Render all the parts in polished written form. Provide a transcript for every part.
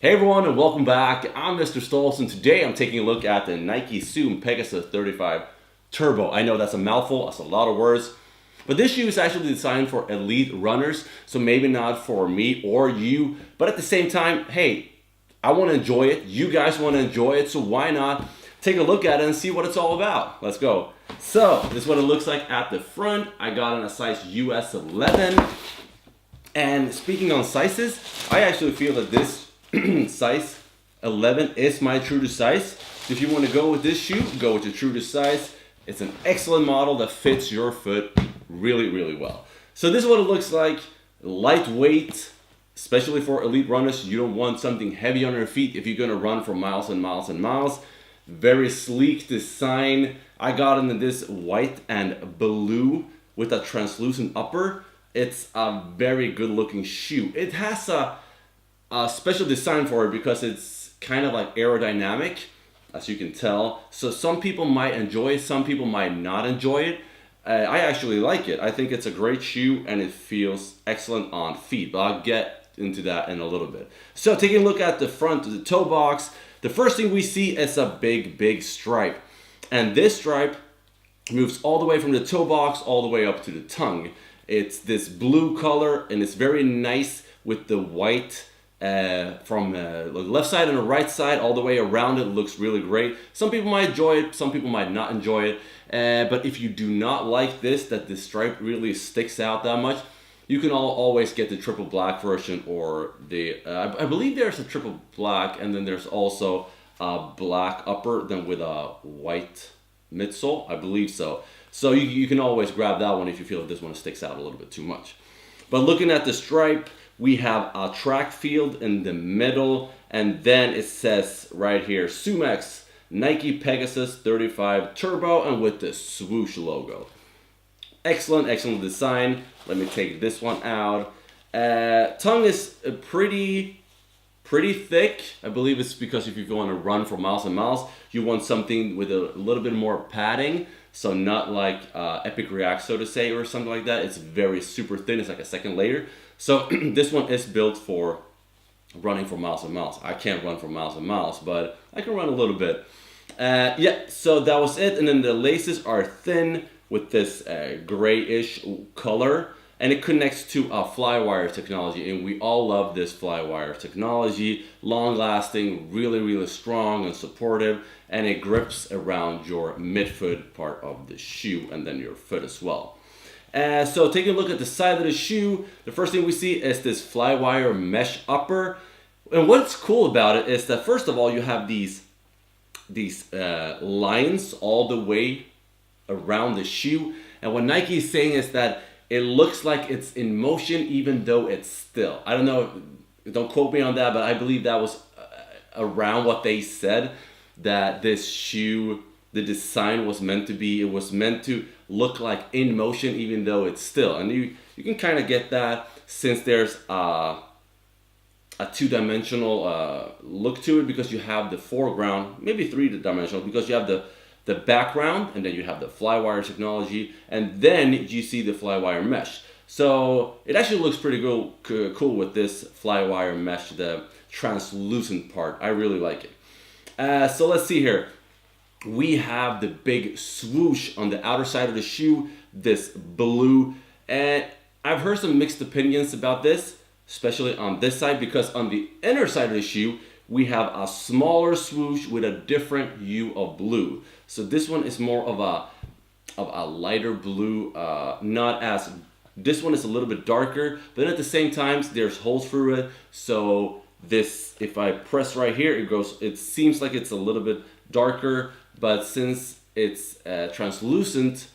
Hey everyone, and welcome back. I'm Mr. Stoltz, and today I'm taking a look at the Nike Zoom Pegasus 35 Turbo. I know that's a mouthful, that's a lot of words, but this shoe is actually designed for elite runners, so maybe not for me or you, but at the same time, hey, I want to enjoy it, you guys want to enjoy it, so why not take a look at it and see what it's all about. Let's go. So, this is what it looks like at the front. I got it in a size US 11, and speaking on sizes, I actually feel that this size 11 is my true to size. So if you want to go with this shoe, go with your true to size. It's an excellent model that fits your foot really well. So this is what it looks like. Lightweight, especially for elite runners. You don't want something heavy on your feet if you're going to run for miles and miles and miles. Very sleek design. I got it in this white and blue with a translucent upper. It's a very good looking shoe. It has a special design for it because it's kind of like aerodynamic, as you can tell. So some people might enjoy it, some people might not enjoy it. I actually like it. I think it's a great shoe and it feels excellent on feet, but I'll get into that in a little bit. So taking a look at the front of the toe box, the first thing we see is a big stripe. And this stripe moves all the way from the toe box all the way up to the tongue. It's this blue color and it's very nice with the white from the left side and the right side all the way around. It looks really great. Some people might enjoy it, some people might not enjoy it, but if you do not like this, that the stripe really sticks out that much, you can always get the triple black version, or the I believe there's a triple black and then there's also a black upper then with a white midsole, I believe so. So you can always grab that one if you feel that this one sticks out a little bit too much. But looking at the stripe, we have a track field in the middle, and then it says right here, Sumex Nike Pegasus 35 Turbo, and with the swoosh logo. Excellent design. Let me take this one out. Tongue is pretty thick. I believe it's because if you go on a run for miles and miles, you want something with a little bit more padding. So not like Epic React, so to say, or something like that. It's very super thin. It's like a second layer. So this one is built for running for miles and miles. I can't run for miles and miles, but I can run a little bit. Yeah, so that was it. And then the laces are thin with this grayish color. And it connects to a flywire technology. And we all love this flywire technology. Long lasting, really strong and supportive. And it grips around your midfoot part of the shoe and then your foot as well. So taking a look at the side of the shoe, the first thing we see is this flywire mesh upper. And what's cool about it is that first of all, you have these lines all the way around the shoe. And what Nike is saying is that it looks like it's in motion even though it's still. I don't know, don't quote me on that, but I believe that was around what they said, that this shoe, the design was meant to be. It was meant to look like in motion even though it's still. And you can kind of get that since there's a two-dimensional look to it, because you have the foreground, maybe three-dimensional, because you have the background and then you have the flywire technology and then you see the flywire mesh. So it actually looks pretty cool with this flywire mesh, the translucent part. I really like it. So let's see here. We have the big swoosh on the outer side of the shoe, this blue. And I've heard some mixed opinions about this, especially on this side, because on the inner side of the shoe, we have a smaller swoosh with a different hue of blue. So this one is more of a lighter blue, not as, this one is a little bit darker, but at the same time, there's holes through it. So this, if I press right here, it seems like it's a little bit darker, but since it's translucent,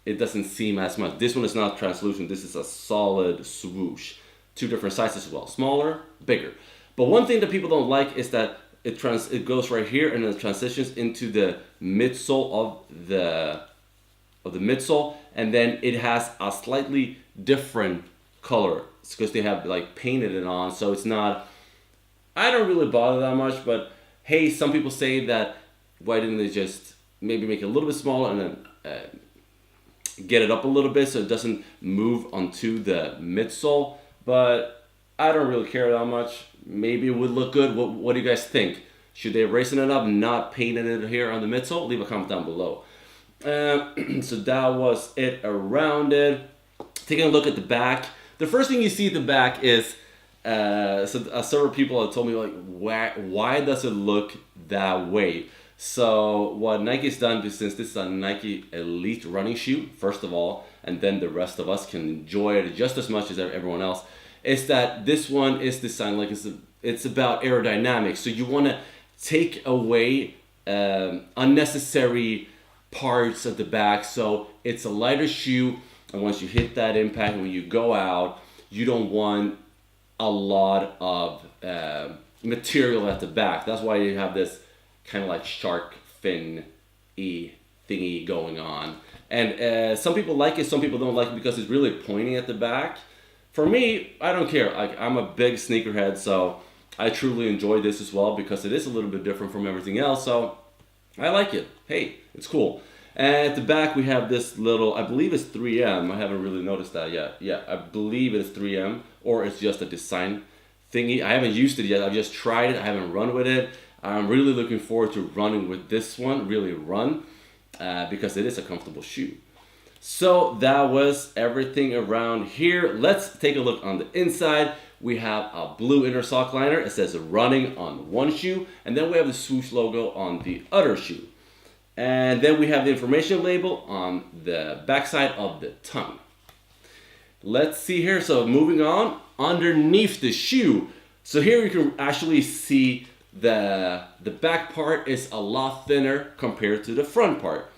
it doesn't seem as much. This one is not translucent. This is a solid swoosh. Two different sizes as well, smaller, bigger. But one thing that people don't like is that it goes right here and it transitions into the midsole of the midsole, and then it has a slightly different color. It's because they have like painted it on, so it's not. I don't really bother that much, but hey, some people say that why didn't they just maybe make it a little bit smaller and then get it up a little bit so it doesn't move onto the midsole. But I don't really care that much. Maybe it would look good. What do you guys think? Should they racing it up, not painting it here on the midsole? Leave a comment down below. So that was it around it. Taking a look at the back. The first thing you see at the back is, several people have told me, like, why does it look that way? So what Nike's done, since this is a Nike Elite running shoe, first of all, and then the rest of us can enjoy it just as much as everyone else, is that this one is designed like it's about aerodynamics. So you want to take away unnecessary parts at the back, so it's a lighter shoe, and once you hit that impact, when you go out, you don't want a lot of material at the back. That's why you have this kind of like shark fin-y thingy going on. And some people like it, some people don't like it because it's really pointing at the back. For me, I don't care. I'm a big sneakerhead, so I truly enjoy this as well because it is a little bit different from everything else, so I like it. Hey, it's cool. And at the back we have this little, I believe it's 3M. I haven't really noticed that yet. Yeah, I believe it's 3M, or it's just a design thingy. I haven't used it yet. I've just tried it. I haven't run with it. I'm really looking forward to running with this one, really run, because it is a comfortable shoe. So that was everything around here. Let's take a look on the inside. We have a blue inner sock liner. It says running on one shoe, and then we have the swoosh logo on the other shoe. And then we have the information label on the backside of the tongue. Let's see here. So moving on, underneath the shoe. So here you can actually see the back part is a lot thinner compared to the front part.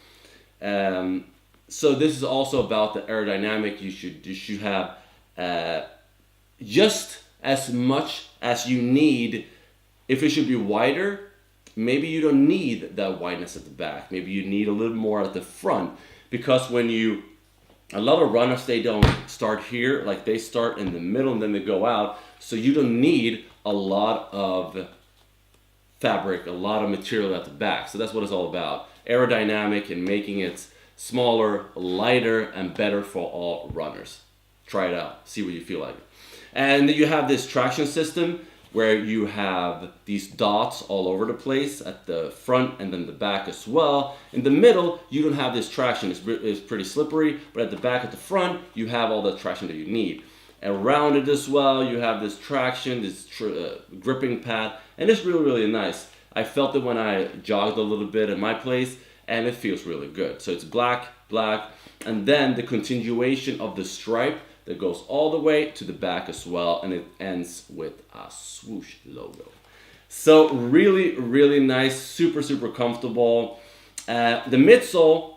So this is also about the aerodynamic. You should have just as much as you need. If it should be wider, maybe you don't need that wideness at the back. Maybe you need a little more at the front, because a lot of runners, they don't start here, like they start in the middle and then they go out. So you don't need a lot of fabric, a lot of material at the back. So that's what it's all about. Aerodynamic and making it smaller, lighter, and better for all runners. Try it out, see what you feel like. And you have this traction system where you have these dots all over the place at the front and then the back as well. In the middle, you don't have this traction. It's pretty slippery, but at the back, at the front, you have all the traction that you need. Around it as well, you have this traction, this gripping pad, and it's really, really nice. I felt it when I jogged a little bit in my place, and it feels really good. So it's black, and then the continuation of the stripe that goes all the way to the back as well, and it ends with a swoosh logo. So really, really nice, super, super comfortable. The midsole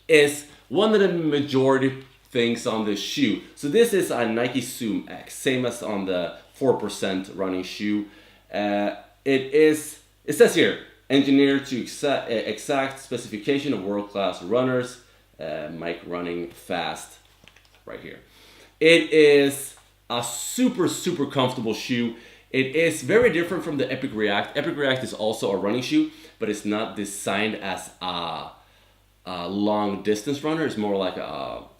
is one of the majority things on this shoe. So this is a Nike Zoom X, same as on the 4% running shoe. It says here, engineered to exact specification of world-class runners, Mike running fast, right here. It is a super, super comfortable shoe. It is very different from the Epic React. Epic React is also a running shoe, but it's not designed as a long distance runner. It's more like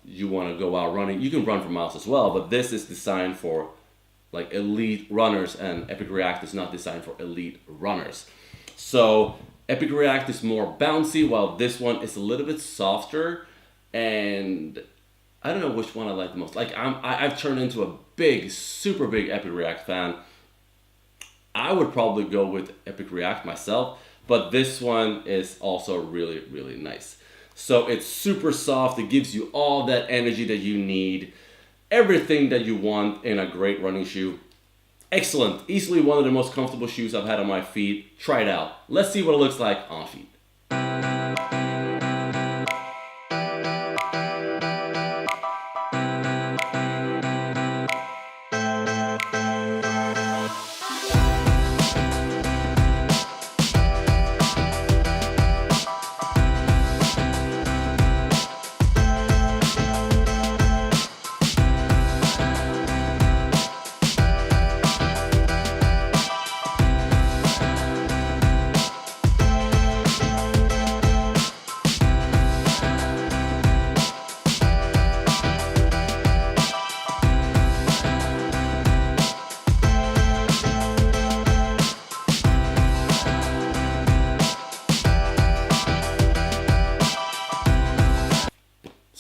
you want to go out running. You can run for miles as well, but this is designed for like elite runners, and Epic React is not designed for elite runners. So Epic React is more bouncy, while this one is a little bit softer, and I don't know which one I like the most. Like I've turned into a big, super big Epic React fan. I would probably go with Epic React myself, but this one is also really, really nice. So it's super soft. It gives you all that energy that you need, everything that you want in a great running shoe. Excellent. Easily one of the most comfortable shoes I've had on my feet. Try it out. Let's see what it looks like on feet.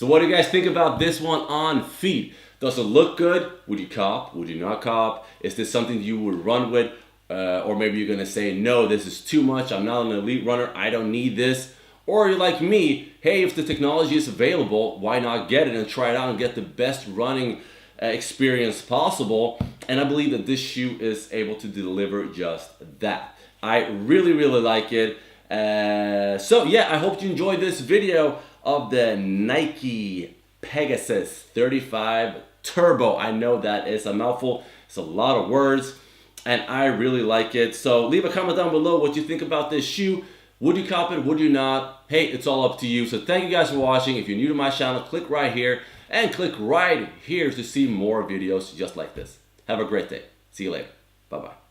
So what do you guys think about this one on feet? Does it look good? Would you cop? Would you not cop? Is this something you would run with? Or maybe you're gonna say, no, this is too much. I'm not an elite runner. I don't need this. Or you're like me, hey, if the technology is available, why not get it and try it out and get the best running experience possible? And I believe that this shoe is able to deliver just that. I really, really like it. So yeah, I hope you enjoyed this video of the Nike Pegasus 35 Turbo. I know that is a mouthful. It's a lot of words, and I really like it. So leave a comment down below what you think about this shoe. Would you cop it? Would you not? Hey, it's all up to you. So thank you guys for watching. If you're new to my channel, click right here and click right here to see more videos just like this. Have a great day. See you later. Bye-bye.